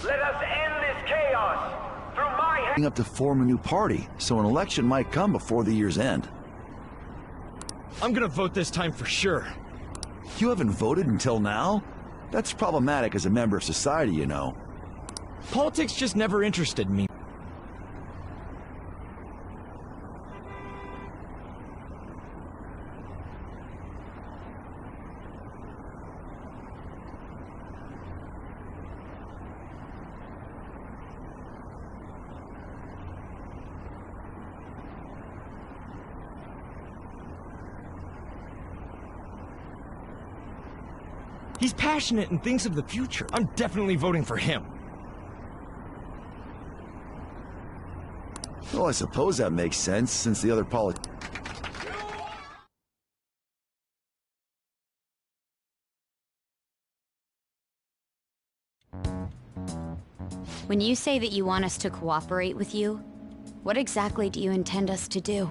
Let us end this chaos through my hand. Up to form a new party, so an election might come before the year's end. I'm gonna vote this time for sure. You haven't voted until now? That's problematic as a member of society, you know. Politics just never interested me. He's passionate and thinks of the future. I'm definitely voting for him. Well, I suppose that makes sense, since the other When you say that you want us to cooperate with you, what exactly do you intend us to do?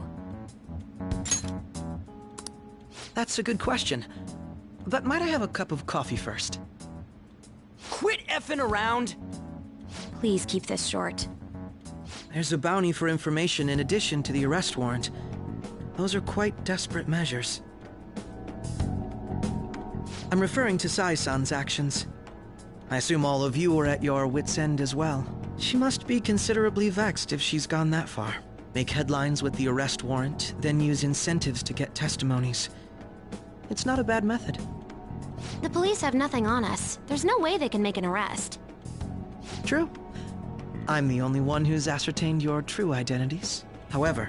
That's a good question. But might I have a cup of coffee first? Quit effing around! Please keep this short. There's a bounty for information in addition to the arrest warrant. Those are quite desperate measures. I'm referring to Sai-san's actions. I assume all of you are at your wits' end as well. She must be considerably vexed if she's gone that far. Make headlines with the arrest warrant, then use incentives to get testimonies. It's not a bad method. The police have nothing on us. There's no way they can make an arrest. True. I'm the only one who's ascertained your true identities. However,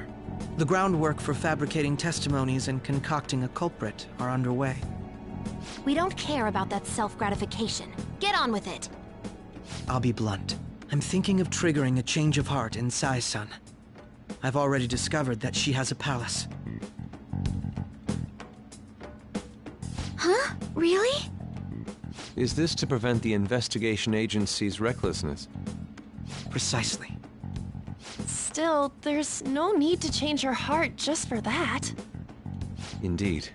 the groundwork for fabricating testimonies and concocting a culprit are underway. We don't care about that self-gratification. Get on with it. I'll be blunt. I'm thinking of triggering a change of heart in Sai-san. I've already discovered that she has a palace. Huh? Really? Is this to prevent the investigation agency's recklessness? Precisely. Still, there's no need to change her heart just for that. Indeed.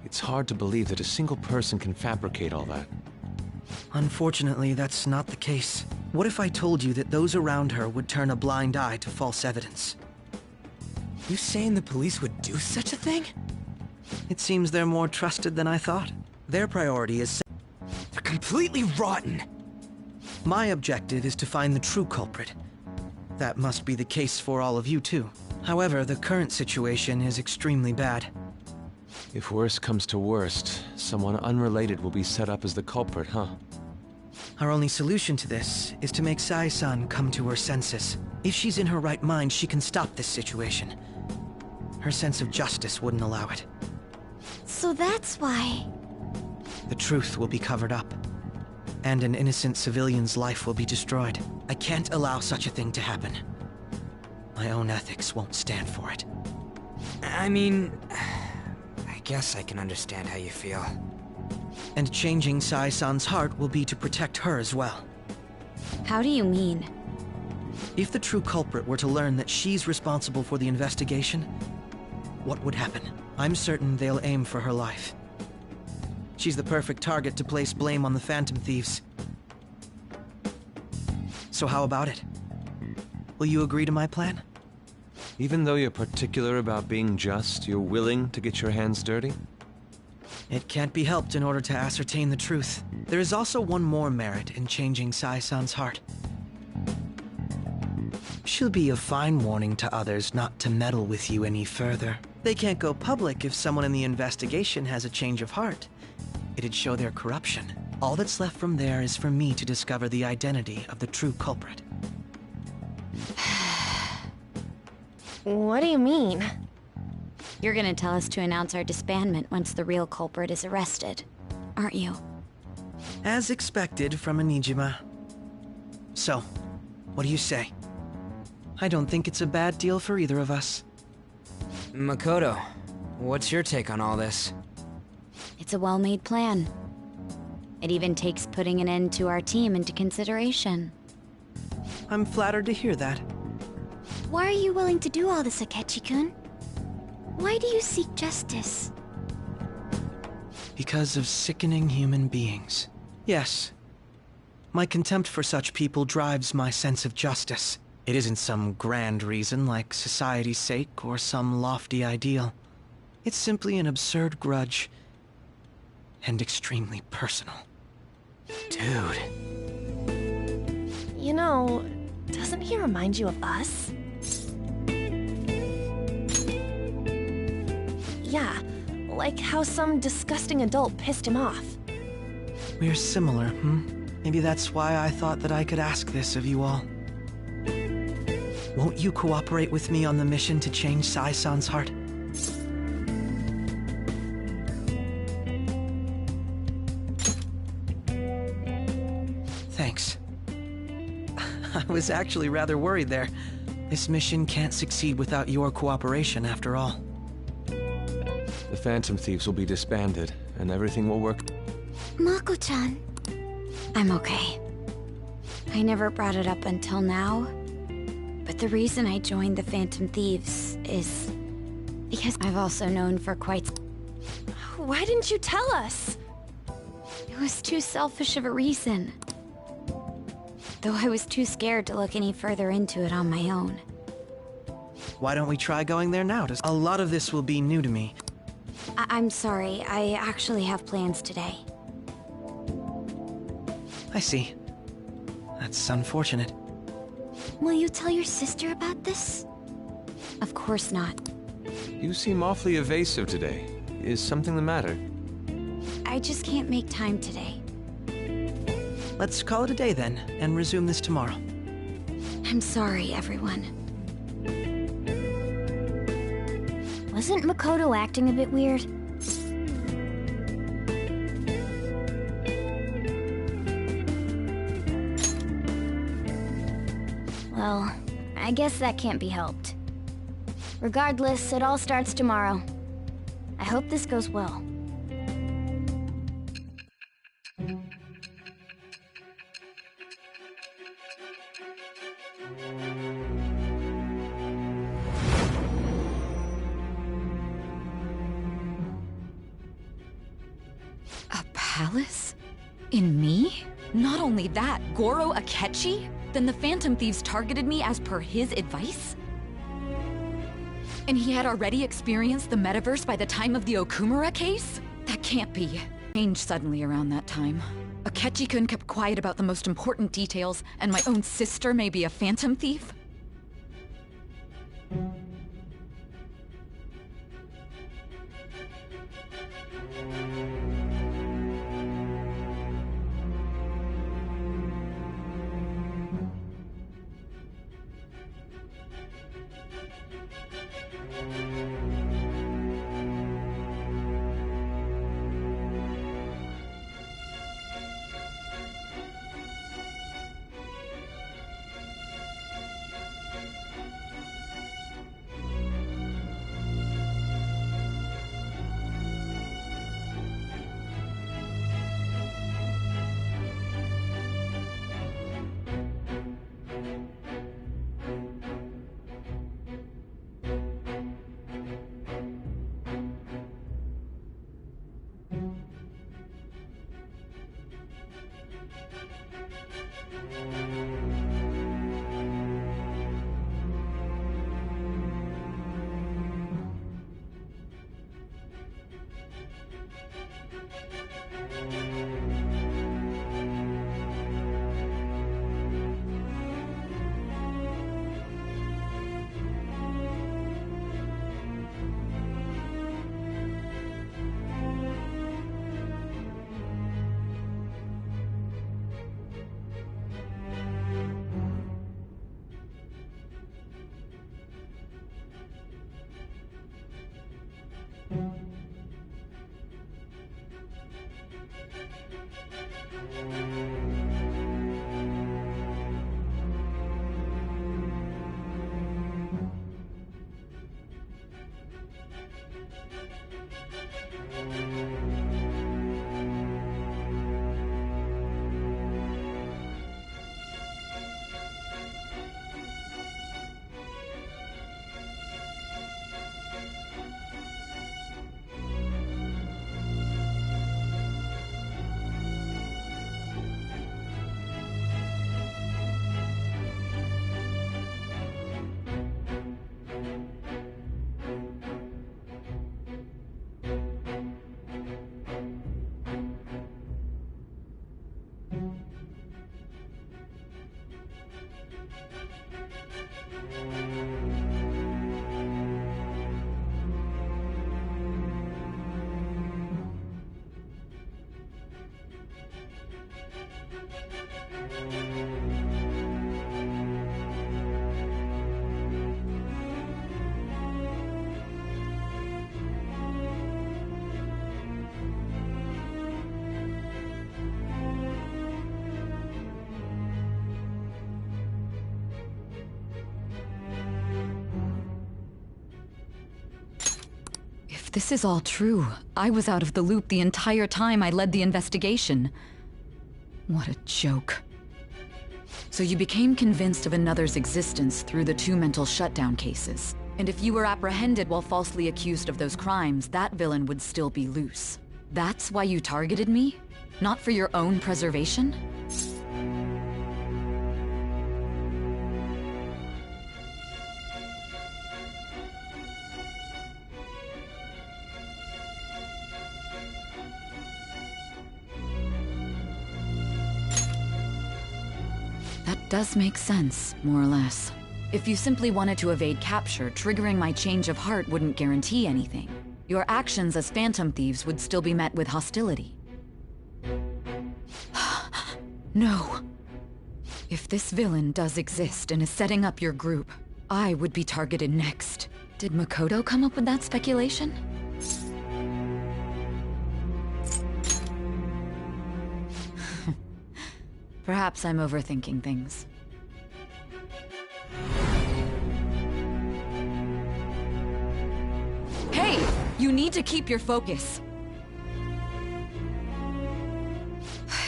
It's hard to believe that a single person can fabricate all that. Unfortunately, that's not the case. What if I told you that those around her would turn a blind eye to false evidence? You saying the police would do such a thing? It seems they're more trusted than I thought. Their priority is... They're completely rotten! My objective is to find the true culprit. That must be the case for all of you too. However, the current situation is extremely bad. If worst comes to worst, someone unrelated will be set up as the culprit, huh? Our only solution to this is to make Sai-san come to her senses. If she's in her right mind, she can stop this situation. Her sense of justice wouldn't allow it. So that's why... The truth will be covered up, and an innocent civilian's life will be destroyed. I can't allow such a thing to happen. My own ethics won't stand for it. I mean... I guess I can understand how you feel. And changing Sai-san's heart will be to protect her as well. How do you mean? If the true culprit were to learn that she's responsible for the investigation, what would happen? I'm certain they'll aim for her life. She's the perfect target to place blame on the Phantom Thieves. So how about it? Will you agree to my plan? Even though you're particular about being just, you're willing to get your hands dirty? It can't be helped in order to ascertain the truth. There is also one more merit in changing Sai-san's heart. She'll be a fine warning to others not to meddle with you any further. They can't go public if someone in the investigation has a change of heart. It'd show their corruption. All that's left from there is for me to discover the identity of the true culprit. What do you mean? You're gonna tell us to announce our disbandment once the real culprit is arrested, aren't you? As expected from a Nijima. So, what do you say? I don't think it's a bad deal for either of us. Makoto, what's your take on all this? It's a well-made plan. It even takes putting an end to our team into consideration. I'm flattered to hear that. Why are you willing to do all this, Akechi-kun? Why do you seek justice? Because of sickening human beings. Yes. My contempt for such people drives my sense of justice. It isn't some grand reason like society's sake or some lofty ideal. It's simply an absurd grudge, and extremely personal. Dude. You know, doesn't he remind you of us? Yeah, like how some disgusting adult pissed him off. We're similar, Maybe that's why I thought that I could ask this of you all. Won't you cooperate with me on the mission to change Sai-san's heart? Thanks. I was actually rather worried there. This mission can't succeed without your cooperation, after all. The Phantom Thieves will be disbanded, and everything will work. Mako-chan. I'm okay. I never brought it up until now, but the reason I joined the Phantom Thieves is because I've also known for quite... Why didn't you tell us? It was too selfish of a reason. Though I was too scared to look any further into it on my own. Why don't we try going there now? A lot of this will be new to me. I'm sorry, I actually have plans today. I see. That's unfortunate. Will you tell your sister about this? Of course not. You seem awfully evasive today. Is something the matter? I just can't make time today. Let's call it a day then, and resume this tomorrow. I'm sorry, everyone. Wasn't Makoto acting a bit weird? Well, I guess that can't be helped. Regardless, it all starts tomorrow. I hope this goes well. A palace? In me? Not only that, Goro Akechi? Then the Phantom Thieves targeted me as per his advice? And he had already experienced the metaverse by the time of the Okumura case? That can't be. Changed suddenly around that time. Akechi-kun kept quiet about the most important details, and my own sister may be a Phantom Thief? If this is all true, I was out of the loop the entire time I led the investigation. What a joke. So you became convinced of another's existence through the 2 mental shutdown cases. And if you were apprehended while falsely accused of those crimes, that villain would still be loose. That's why you targeted me? Not for your own preservation? That does make sense, more or less. If you simply wanted to evade capture, triggering my change of heart wouldn't guarantee anything. Your actions as Phantom Thieves would still be met with hostility. No. If this villain does exist and is setting up your group, I would be targeted next. Did Makoto come up with that speculation? Perhaps I'm overthinking things. Hey! You need to keep your focus.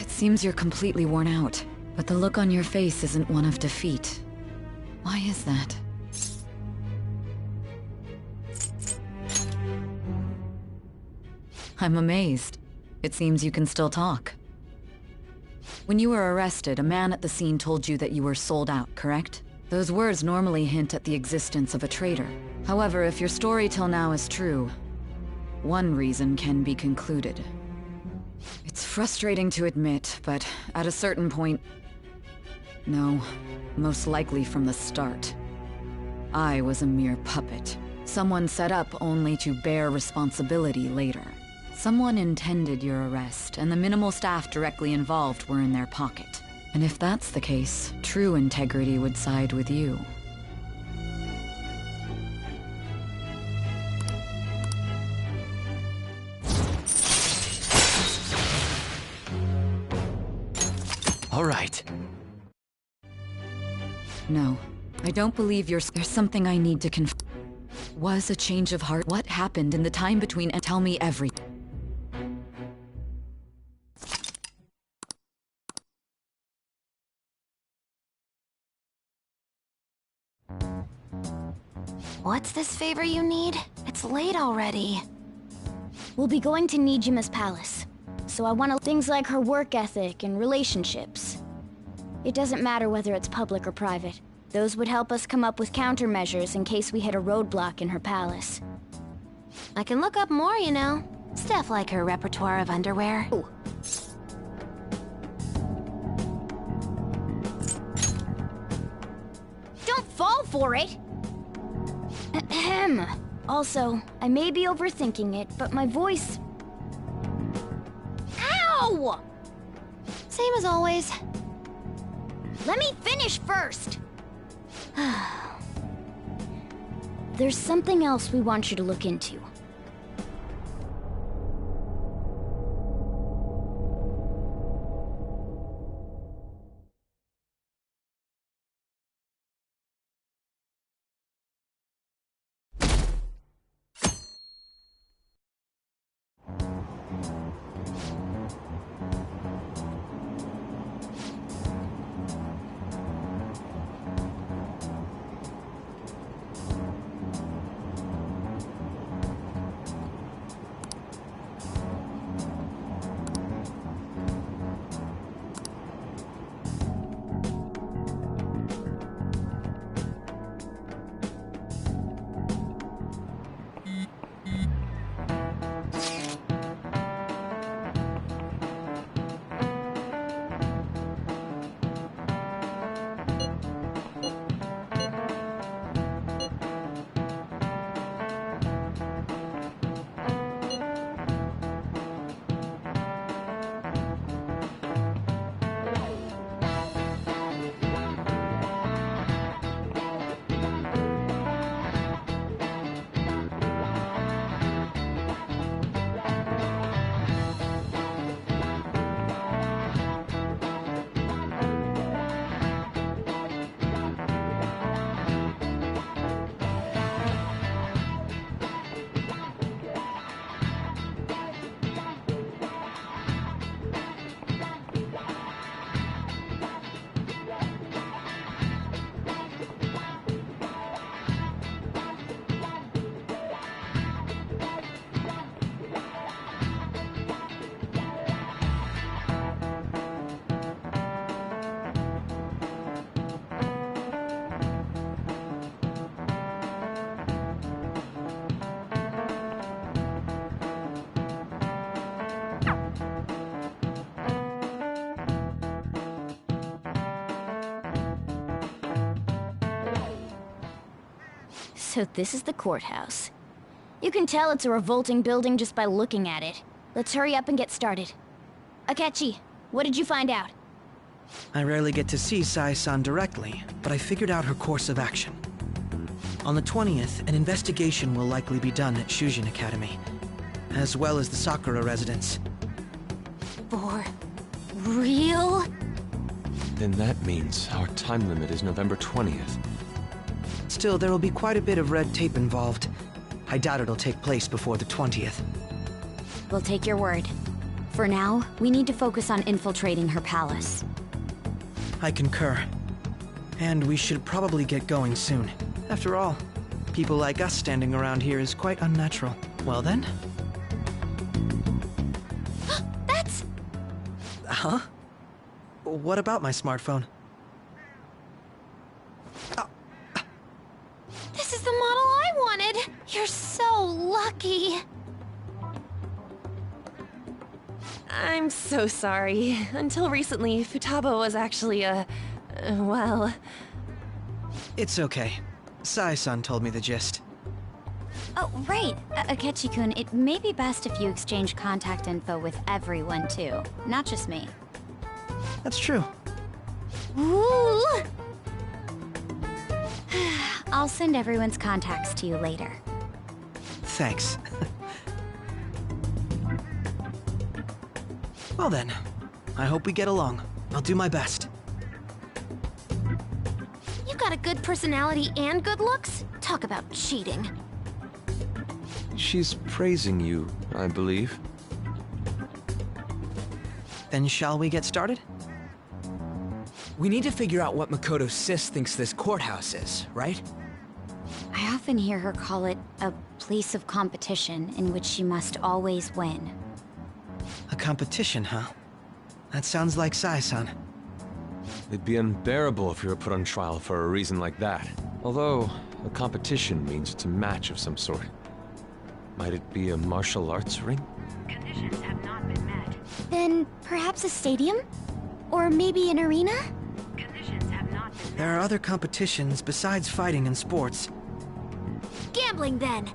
It seems you're completely worn out, but the look on your face isn't one of defeat. Why is that? I'm amazed. It seems you can still talk. When you were arrested, a man at the scene told you that you were sold out, correct? Those words normally hint at the existence of a traitor. However, if your story till now is true, one reason can be concluded. It's frustrating to admit, but at a certain point... No, most likely from the start. I was a mere puppet. Someone set up only to bear responsibility later. Someone intended your arrest, and the minimal staff directly involved were in their pocket. And if that's the case, true integrity would side with you. All right. No, I don't believe you're... There's something I need to confirm. Was a change of heart? What happened in the time between... And tell me everything. What's this favor you need? It's late already. We'll be going to Nijima's palace. So I want things like her work ethic and relationships. It doesn't matter whether it's public or private. Those would help us come up with countermeasures in case we hit a roadblock in her palace. I can look up more, you know. Stuff like her repertoire of underwear. Ooh. Don't fall for it! Ahem. Also, I may be overthinking it, but my voice... Ow! Same as always. Let me finish first! There's something else we want you to look into. So this is the courthouse. You can tell it's a revolting building just by looking at it. Let's hurry up and get started. Akechi, what did you find out? I rarely get to see Sai-san directly, but I figured out her course of action. On the 20th, an investigation will likely be done at Shujin Academy, as well as the Sakura residence. For real? Then that means our time limit is November 20th. Still, there will be quite a bit of red tape involved. I doubt it'll take place before the 20th. We'll take your word. For now, we need to focus on infiltrating her palace. I concur. And we should probably get going soon. After all, people like us standing around here is quite unnatural. Well then? That's... Huh? What about my smartphone? This is the model I wanted! You're so lucky! I'm so sorry. Until recently, Futaba was actually well... It's okay. Sai-san told me the gist. Oh, right. Akechi-kun, it may be best if you exchange contact info with everyone, too. Not just me. That's true. Ooh! I'll send everyone's contacts to you later. Thanks. Well then, I hope we get along. I'll do my best. You got a good personality and good looks? Talk about cheating. She's praising you, I believe. Then shall we get started? We need to figure out what Makoto Sis thinks this courthouse is, right? I often hear her call it a place of competition in which she must always win. A competition, huh? That sounds like Sai-san. It'd be unbearable if you were put on trial for a reason like that. Although, a competition means it's a match of some sort. Might it be a martial arts ring? Conditions have not been met. Then perhaps a stadium? Or maybe an arena? Conditions have not been met. There are other competitions besides fighting and sports. Gambling, then!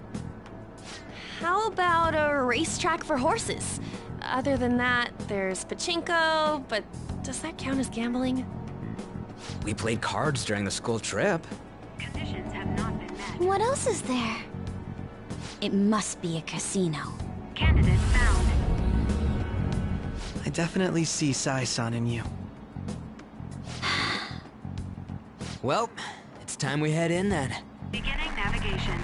How about a racetrack for horses? Other than that, there's pachinko, but does that count as gambling? We played cards during the school trip. Conditions have not been met. What else is there? It must be a casino. Candidate found. I definitely see Sai-san in you. Well, it's time we head in then. Beginning navigation.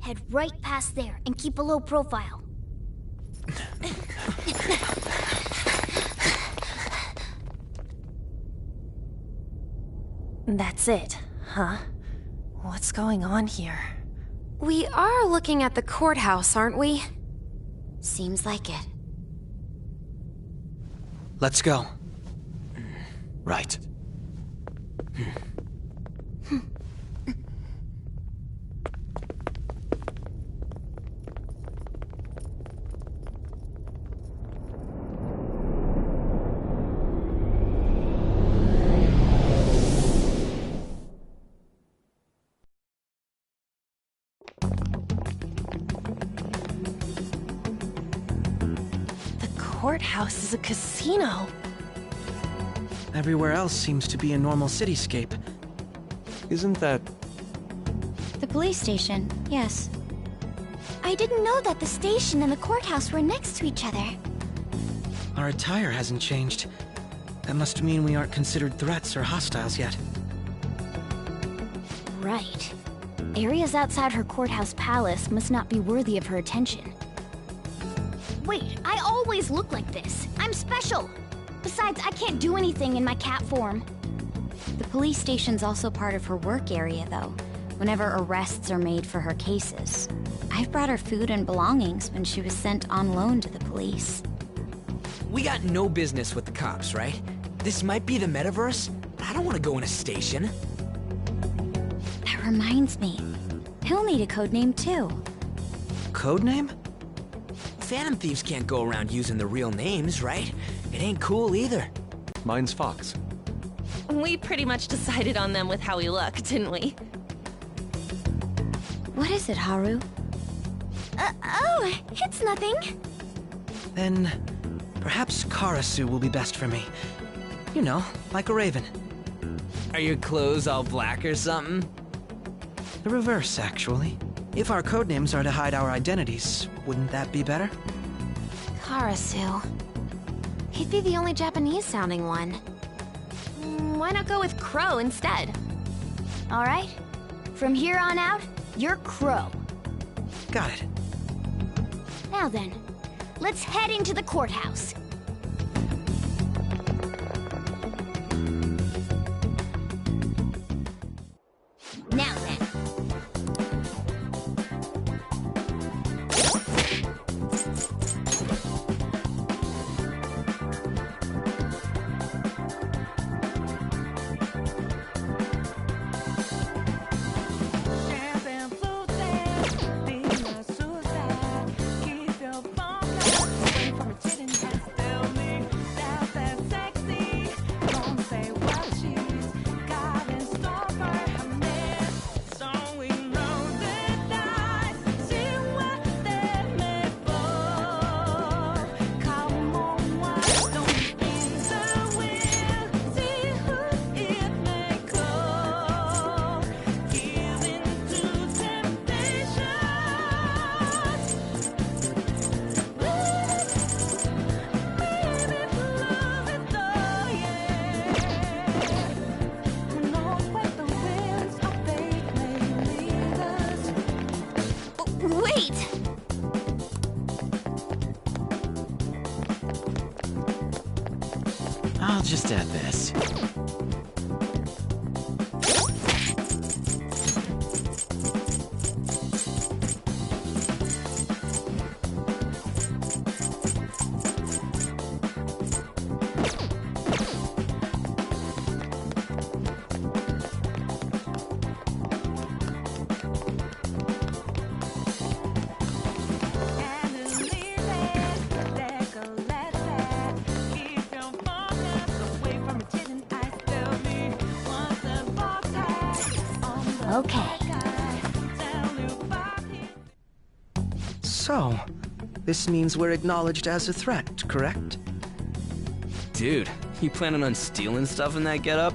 Head right past there and keep a low profile. That's it, huh? What's going on here? We are looking at the courthouse, aren't we? Seems like it. Let's go. Right. Courthouse is a casino. Everywhere else seems to be a normal cityscape. Isn't that... The police station, yes. I didn't know that the station and the courthouse were next to each other. Our attire hasn't changed. That must mean we aren't considered threats or hostiles yet. Right. Areas outside her courthouse palace must not be worthy of her attention. Wait, I always look like this. I'm special. Besides, I can't do anything in my cat form. The police station's also part of her work area, though, whenever arrests are made for her cases. I've brought her food and belongings when she was sent on loan to the police. We got no business with the cops, right? This might be the metaverse, but I don't want to go in a station. That reminds me. He'll need a code name too. Codename? Phantom thieves can't go around using the real names, right? It ain't cool either. Mine's Fox. We pretty much decided on them with how we look, didn't we? What is it, Haru? Oh, it's nothing. Then perhaps Karasu will be best for me. You know, like a raven. Are your clothes all black or something? The reverse, actually. If our codenames are to hide our identities, wouldn't that be better? Karasu. He'd be the only Japanese-sounding one. Why not go with Crow instead? All right. From here on out, you're Crow. Got it. Now then, let's head into the courthouse. Now then. I'll just add this. Okay. So, this means we're acknowledged as a threat, correct? Dude, you planning on stealing stuff in that getup?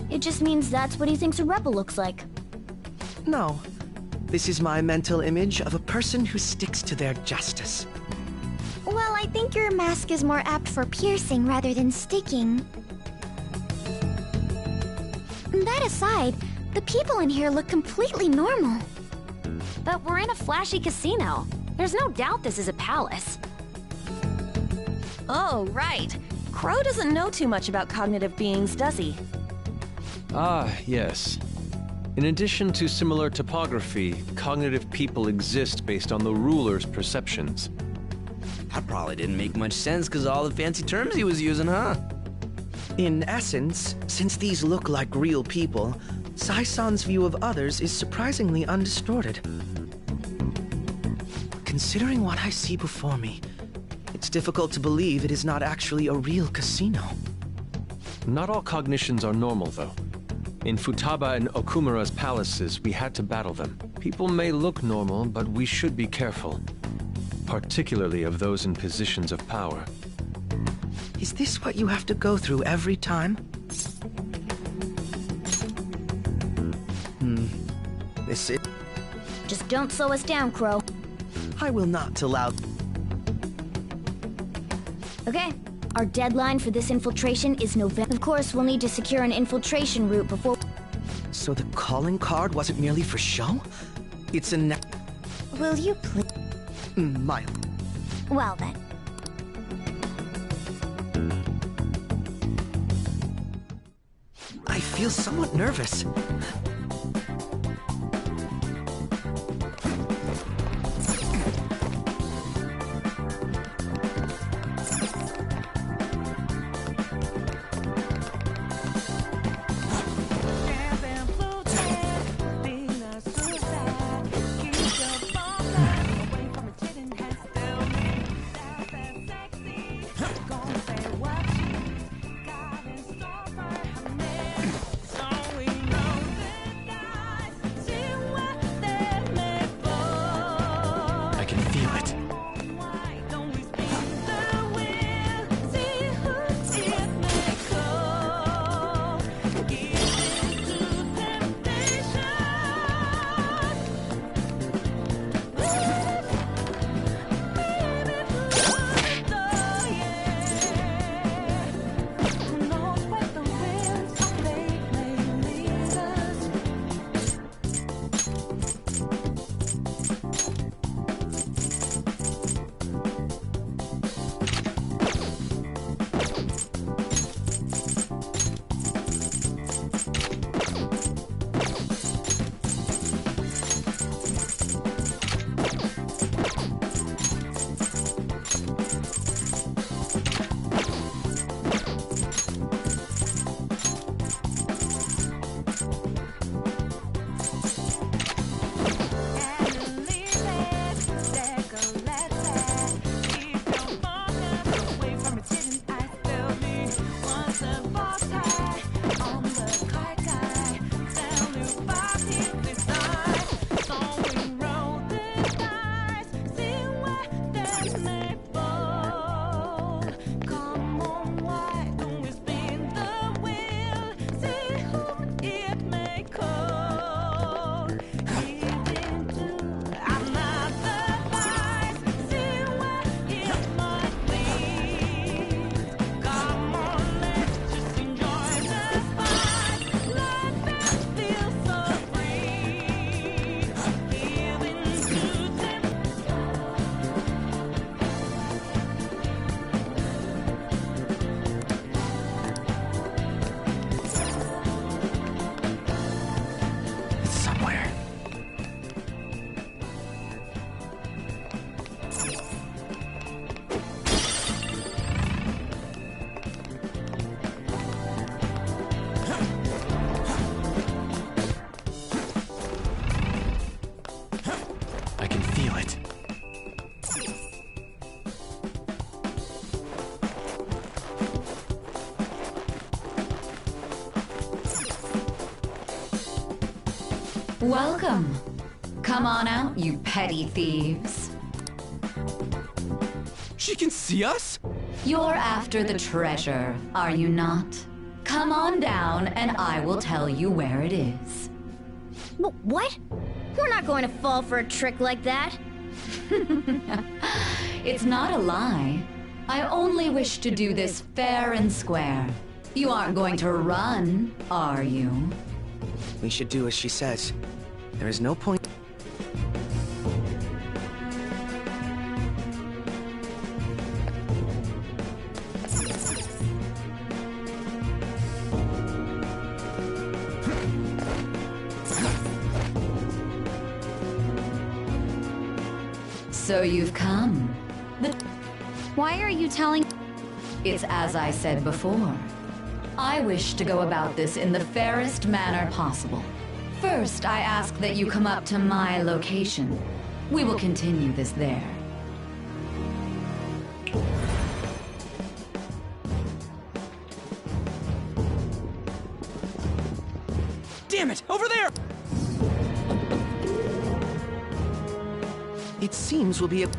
It just means that's what he thinks a rebel looks like. No. This is my mental image of a person who sticks to their justice. Well, I think your mask is more apt for piercing rather than sticking. That aside, the people in here look completely normal. But we're in a flashy casino. There's no doubt this is a palace. Oh, right. Crow doesn't know too much about cognitive beings, does he? Ah, yes. In addition to similar topography, cognitive people exist based on the ruler's perceptions. That probably didn't make much sense because of all the fancy terms he was using, huh? In essence, since these look like real people, Sai-san's view of others is surprisingly undistorted. Considering what I see before me, it's difficult to believe it is not actually a real casino. Not all cognitions are normal, though. In Futaba and Okumura's palaces, we had to battle them. People may look normal, but we should be careful. Particularly of those in positions of power. Is this what you have to go through every time? This is... Just don't slow us down, Crow. I will not allow... Okay, our deadline for this infiltration is November. Of course, we'll need to secure an infiltration route before... So the calling card wasn't merely for show? It's a Will you please... Mild. Well then. I feel somewhat nervous. Welcome. Come on out, you petty thieves. She can see us? You're after the treasure, are you not? Come on down and I will tell you where it is. What? We're not going to fall for a trick like that. It's not a lie. I only wish to do this fair and square. You aren't going to run, are you? We should do as she says. There is no point. So you've come. Why are you telling... It's as I said before. I wish to go about this in the fairest manner possible. First, I ask that you come up to my location. We will continue this there. Damn it! Over there! It seems we'll be able...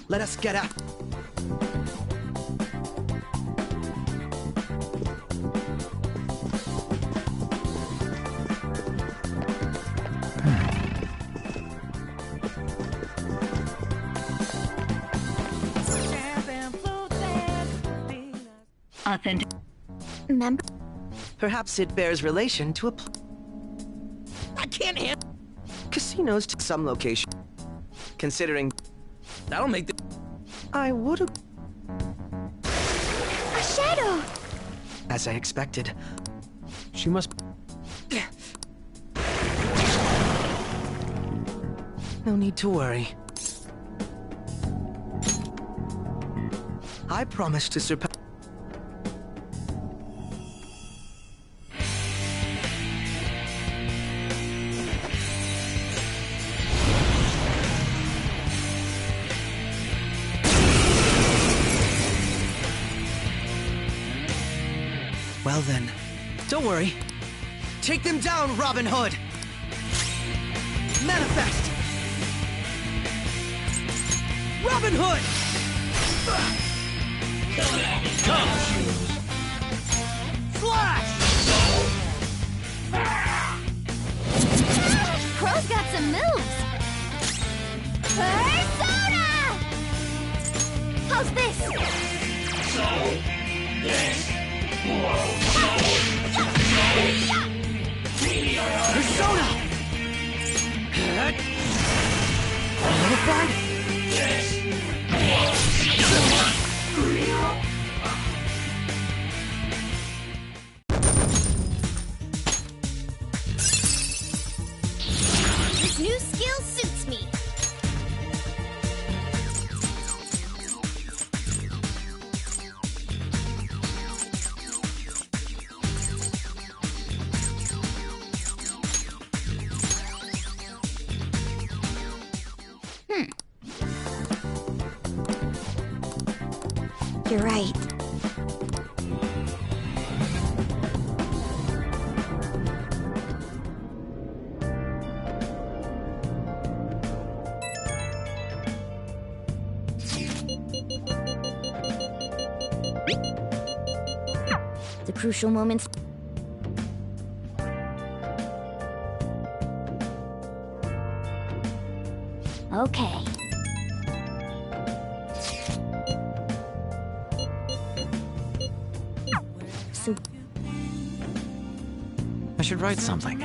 Let us get out. Authentic. Remember? Perhaps it bears relation to a... I can't handle... Casinos to some location. Considering... That'll make the... I would've... A shadow! As I expected. She must... No need to worry. I promise to surpass... Well then, don't worry. Take them down, Robin Hood! Manifest! Robin Hood! Slash! Crow's got some moves! Persona! How's this? Persona! Notified? This new skill suits me. You're right. The crucial moments. Okay. I should write something.